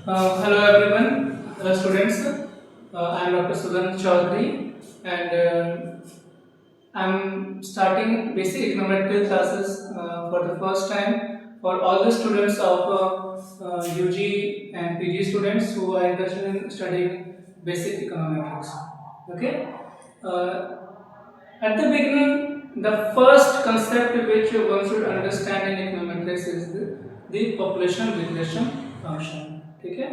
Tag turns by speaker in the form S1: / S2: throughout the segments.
S1: Hello everyone, hello students. I am Dr. Sudan Chaudhary and I'm starting basic econometric classes for the first time for all the students of UG and PG students who are interested in studying basic econometrics. Okay. Uh, at the beginning, the first concept which one should understand in econometrics is the population regression function. ठीक है.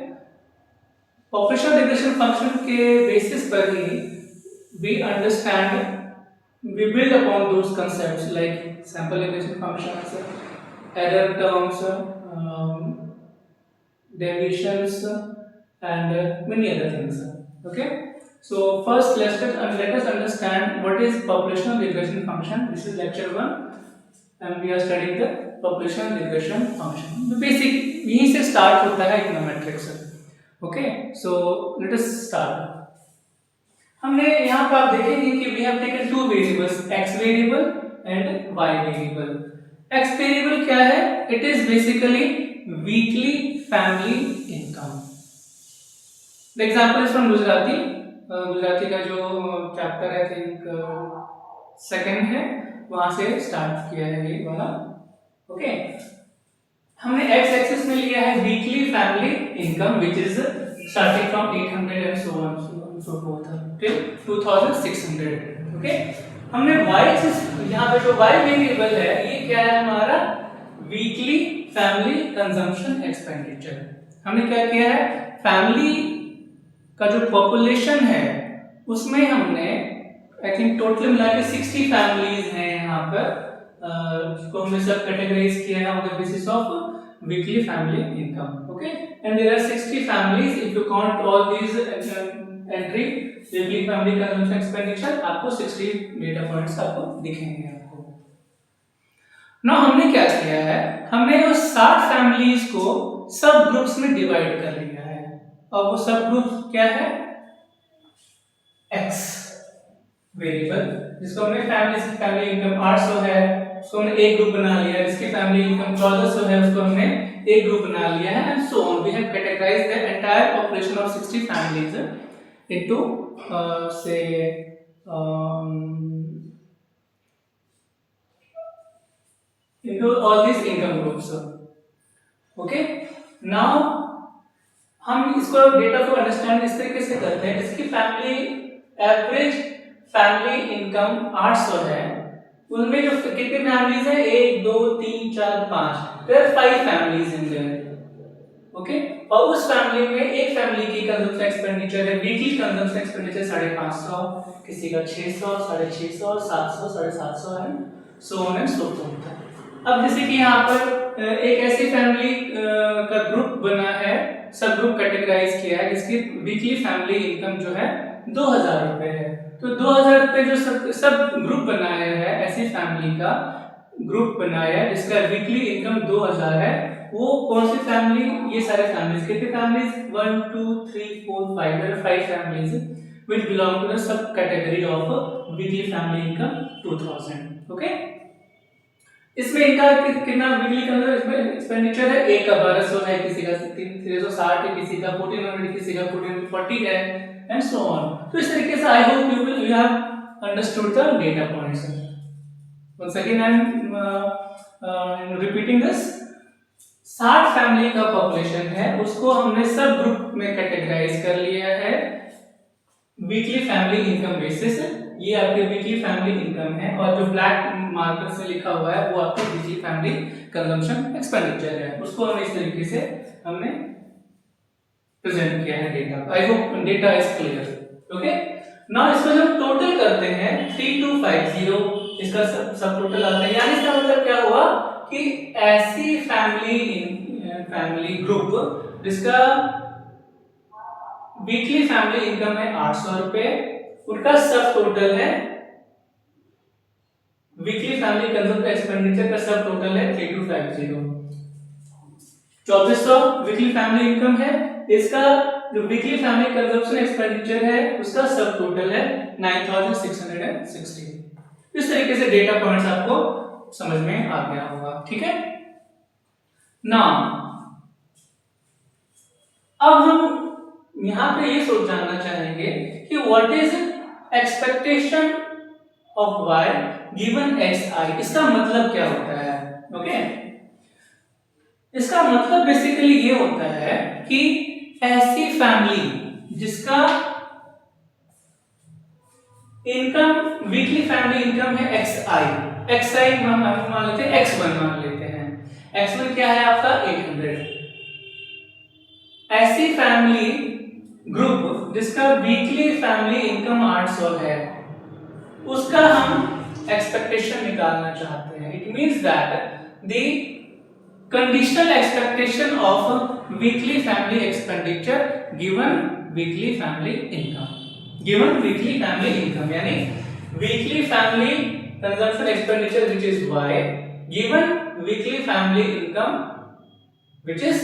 S1: Population regression function के basis पर ही we understand, we build upon those concepts like sample regression functions, error terms, deviations, and many other things. Okay, so first let us understand what is population regression function. This is lecture 1 and we are studying the population regression function. The basic यहीं से start होता है econometrics. Okay, so let us start. हमने यहाँ पर आप देखेंगे कि we have taken two variables, x variable and y variable. x variable क्या है? It is basically weekly family income. The example is from Gujarati. Gujarati का जो चैप्टर है थिंक सेकंड है, वहां से स्टार्ट किया है ये वाला. ओके, हमने x एक्सिस में लिया है weekly family income which is starting from 800 and so on so fourth till 2600. Okay, हमने y एक्सिस यहां पे जो y वेरिएबल है ये क्या है हमारा वीकली फैमिली कंजम्पशन एक्सपेंडिचर. हमने क्या किया है, फैमिली का जो पॉपुलेशन है उसमें हमने आई थिंक टोटल मिला के 60 फैमिलीज हैं यहाँ पर, जिसको हमने सब कैटेगराइज किया है on the basis of weekly family income. Okay, and there are 60 families. If you count all these entry weekly family consumption expenditure, आपको 60 डेटा पॉइंट्स आपको दिखेंगे आपको. ना हमने क्या किया है, हमने वो 60 फैमिलीज को सब ग्रुप्स में डिवाइड कर लिया है. और वो सब ग्रुप क्या है, x वेरिएबल, जिसको हमने फैमिली इनकम 800 है उसको हमने एक ग्रुप बना लिया है, जिसकी फैमिली इनकम 1400 है उसको हमने एक ग्रुप बना लिया है, and so on. We have categorized the entire population of 60 families into से into all these income groups. Okay, now हम इसको डेटा को अंडरस्टैंड इस तरीके से करते हैं, इसकी फैमिली एवरेज फैमिली इनकम 800 है, उनमें जो कितनी फैमिलीज है 1 2 3 4 5, there 5 families in there. Okay, और उस फैमिली में एक फैमिली की कंजम्पशन एक्सपेंडिचर है वीकली कंजम्पशन एक्सपेंडिचर 550, किसी का 600, 650, 700, 750 है, so on and so forth. अब जैसे कि यहाँ पर एक ऐसी फैमिली का ग्रुप बना है, सब ग्रुप कैटेगराइज किया है, जिसकी वीकली फैमिली इनकम जो है 2000 रुपए है. तो 2000 रुपए जो सब ग्रुप बनाया है, ऐसी फैमिली का ग्रुप बनाया है जिसका वीकली इनकम 2000 है, वो कौन सी फैमिली, ये सारे फैमिलीज, कितनी families 1 2 3 4 5, there are 5 families which belong to the sub category of weekly family income 2000. Okay, इसमें इनका कितना वीकली एक्सपेंडिचर है, एक का 1200 है, किसी का 360 है, किसी का 1400, किसी का 1440 है, एंड सो ऑन. तो इस तरीके से I hope you have understood the data points. Once again I am repeating this. 60 family का पॉपुलेशन है, उसको हमने सब ग्रुप में कैटेगराइज कर लिया है वीकली फैमिली इनकम बेसिस. ये आपके वीकली फैमिली इनकम है, और जो ब्लैक मार्कर से लिखा हुआ है वो आपकी वीकली फैमिली कंजम्पशन एक्सपेंडिचर है, उसको हम इस तरीके से हमने प्रेजेंट किया है data. I hope data is clear. Okay, now इसको जब टोटल करते हैं 3250, इसका सब टोटल आता है, यानी इसका मतलब क्या हुआ कि ऐसी फैमिली ग्रुप जिसका वीकली फैमिली इनकम है 800 रुपए, उनका सब टोटल है वीकली फैमिली कंजम्पशन एक्सपेंडिचर का सब टोटल है 3250. 2400 वीकली फैमिली इनकम है, इसका जो वीकली फैमिली कंजम्पशन एक्सपेंडिचर है उसका सब टोटल है 9660. इस तरीके से डेटा पॉइंट्स आपको समझ में आ गया होगा. ठीक है, नाउ अब हम यहाँ पे ये सोच जानना चाहेंगे कि what is expectation of y given xi, इसका मतलब क्या होता है। ओके, इसका मतलब बेसिकली ये होता है कि ऐसी फैमिली जिसका इनकम, वीकली फैमिली इनकम है xi हम मान लेते हैं, x1 मान लेते हैं, x1 क्या है आपका 800। ऐसी फैमिली ग्रुप जिसका वीकली फैमिली इनकम 800 है, उसका हम एक्सपेक्टेशन निकालना चाहते हैं। It means that the conditional expectation of weekly family expenditure given weekly family income, given weekly family income, यानी weekly family consumption expenditure which is y given weekly family income which is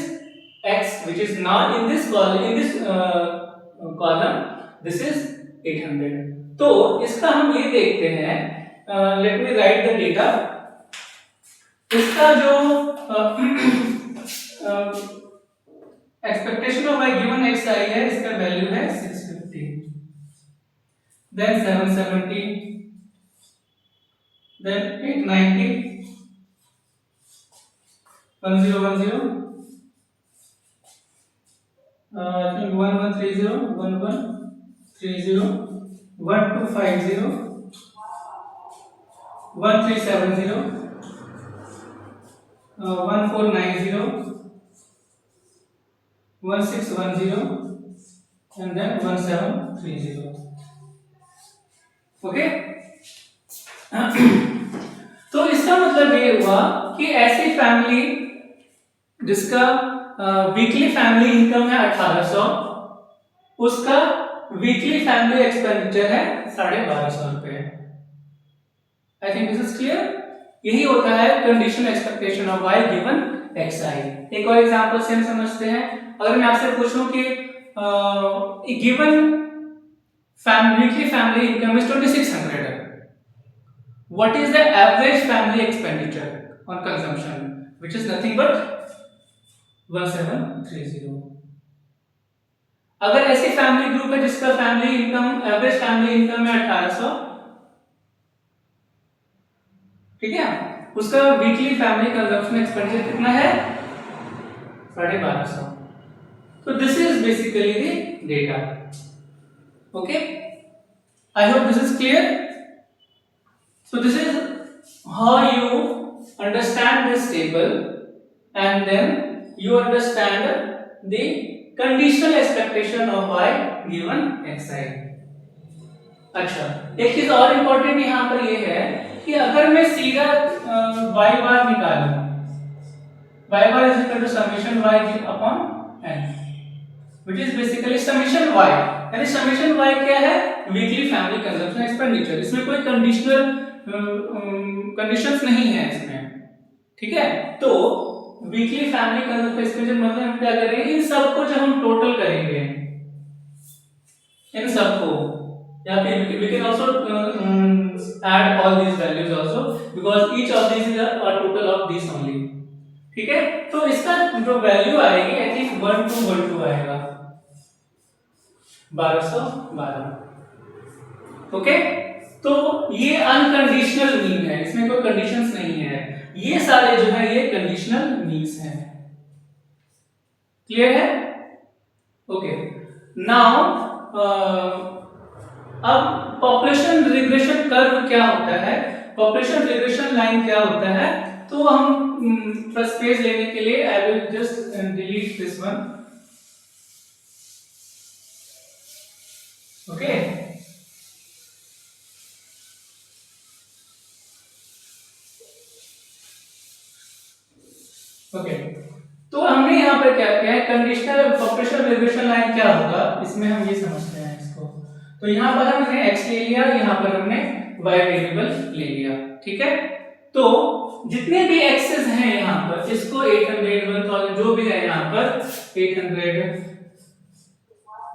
S1: x, which is not in this column, in this column, this is 800। तो इसका हम ये देखते हैं, let me right the data. इसका जो expectation of y given xi है, इसका वैल्यू है 650, then 770, then 890, 1010, I think 1130, 1130, 1250, 1370, 1490, 1610, and then 1730। Okay, तो इसका मतलब ये हुआ कि ऐसी फैमिली जिसका वीकली फैमिली इनकम है 1800, उसका वीकली फैमिली एक्सपेंडिचर है 1250 रुपए। I think this is clear. यही होता है conditional expectation of y given xi। एक और एग्जांपल से हम समझते हैं। अगर मैं आपसे पूछूं कि given weekly family income is 2600, what is the average family expenditure on consumption, which is nothing but 1730। अगर ऐसी फैमिली ग्रुप है जिसका family income, average family income है 1800, ठीक है, उसका वीकली फैमिली कंजम्पशन एक्सपेंडिचर कितना है 1250। तो this is basically the data. Okay, I hope this is clear. So this is how you understand this table and then you understand the conditional expectation of y given xi। अच्छा, एक चीज और important यहाँ पर ये है कि अगर मैं सीधा y बार निकालूं, y bar is equal to summation y upon n, which is basically summation y, यानी समेशन y क्या है वीकली फैमिली कंजम्पशन एक्सपेंडिचर। इसमें कोई कंडीशनल कंडीशंस नहीं है इसमें, ठीक है। तो वीकली फैमिली कंजम्पशन एक्सपेंडिचर मतलब हम क्या करेंगे, इन सबको जब हम टोटल करेंगे, इन सबको, या फिर we can also add all these values also because each of these is a total of these only, ठीक है। तो इसका जो वैल्यू आएगी आई थिंक 1212 आएगा, 1212। ओके, तो ये अनकंडीशनल मीन है, इसमें कोई कंडीशंस नहीं है, ये सारे जो है ये कंडीशनल मीन्स हैं। क्लियर है? ओके, नाउ अब पॉपुलेशन रिग्रेशन कर्व क्या होता है, पॉपुलेशन रिग्रेशन लाइन क्या होता है, तो हम फर्स्ट पेज लेने के लिए I will just delete this one. Okay, okay, तो हमने यहाँ पर क्या किया है, कंडीशनल पॉपुलेशन रिग्रेशन लाइन क्या होगा, इसमें हम ये समझते हैं इसको। तो यहाँ पर हमने x ले लिया, यहाँ पर हमने y वेरिएबल ले लिया, ठीक है। तो जितने भी एक्सेस हैं यहाँ पर, इसको 800, 1000 जो भी है यहाँ पर 800,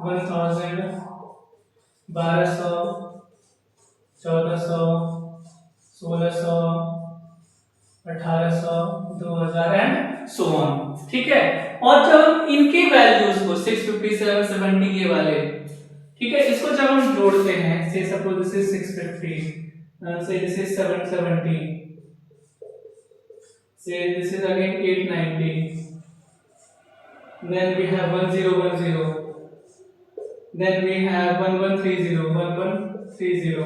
S1: 1000, 1200, 1400, 1600, 1800, 2000 एंड सो ऑन। ठीक है, और जब हम इनके वैल्यूज को 657, 70 ये वाले, ठीक है, इसको जब हम जोड़ते हैं, से सपोज दिस इज 650, से दिस इज 770, से this is again 890, then we have 1010, then we have 1130, 1130,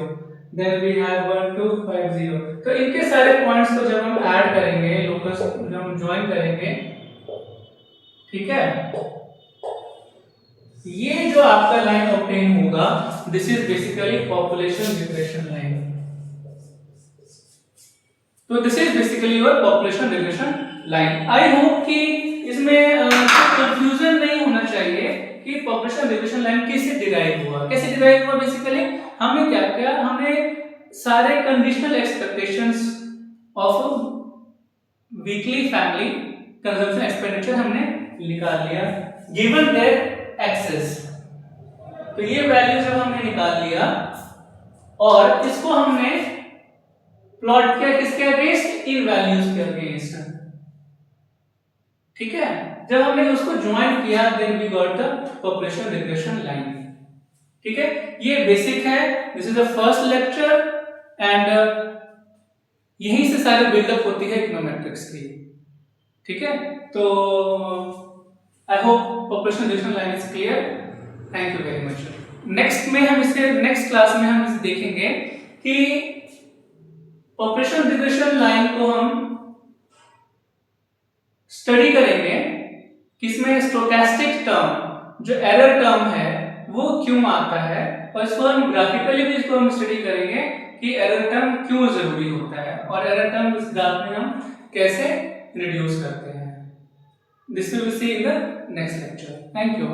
S1: then we have 1250। तो इनके सारे पॉइंट्स को जब हम ऐड करेंगे, लोकस जब हम ज्वाइन करेंगे, ठीक है, ये जो आपका लाइन ऑब्टेन होगा, this is basically population regression line. तो this is basically your population regression line. I hope कि इसमें कंफ्यूजन नहीं होना चाहिए कि पॉपुलेशन रिग्रेशन लाइन कैसे डिराइव हुआ। कैसे डिराइव हुआ? बेसिकली हमने क्या किया, हमने सारे conditional expectations of weekly family consumption expenditure हमने निकाल लिया गिवन देयर एक्सेस। तो ये वैल्यू जब हमने निकाल लिया और इसको हमने प्लॉट किया किसके अगेंस्ट? इन वैल्यूज के अगेंस्ट। ठीक है, जब हमने उसको ज्वाइन किया then we got the population regression line. ठीक है, ये बेसिक है, this is the first lecture and यहीं से सारे बिल्डअप होती है इकोनोमेट्रिक्स की। ठीक है, तो I hope population regression line is clear. Thank you very much. Next में हम इसके नेक्स्ट क्लास में हम इसे देखेंगे कि पॉपुलेशन रिग्रेशन लाइन को हम स्टडी करेंगे किसमें स्टोकेस्टिक टर्म जो एरर टर्म है वो क्यों आता है, और इसको हम ग्राफिकली भी इसको हम स्टडी करेंगे कि एरर टर्म क्यों जरूरी होता है और एरर टर्म इस ग्राफ में हम कैसे रिड्यूस करते हैं। This will be see in the next lecture. Thank you.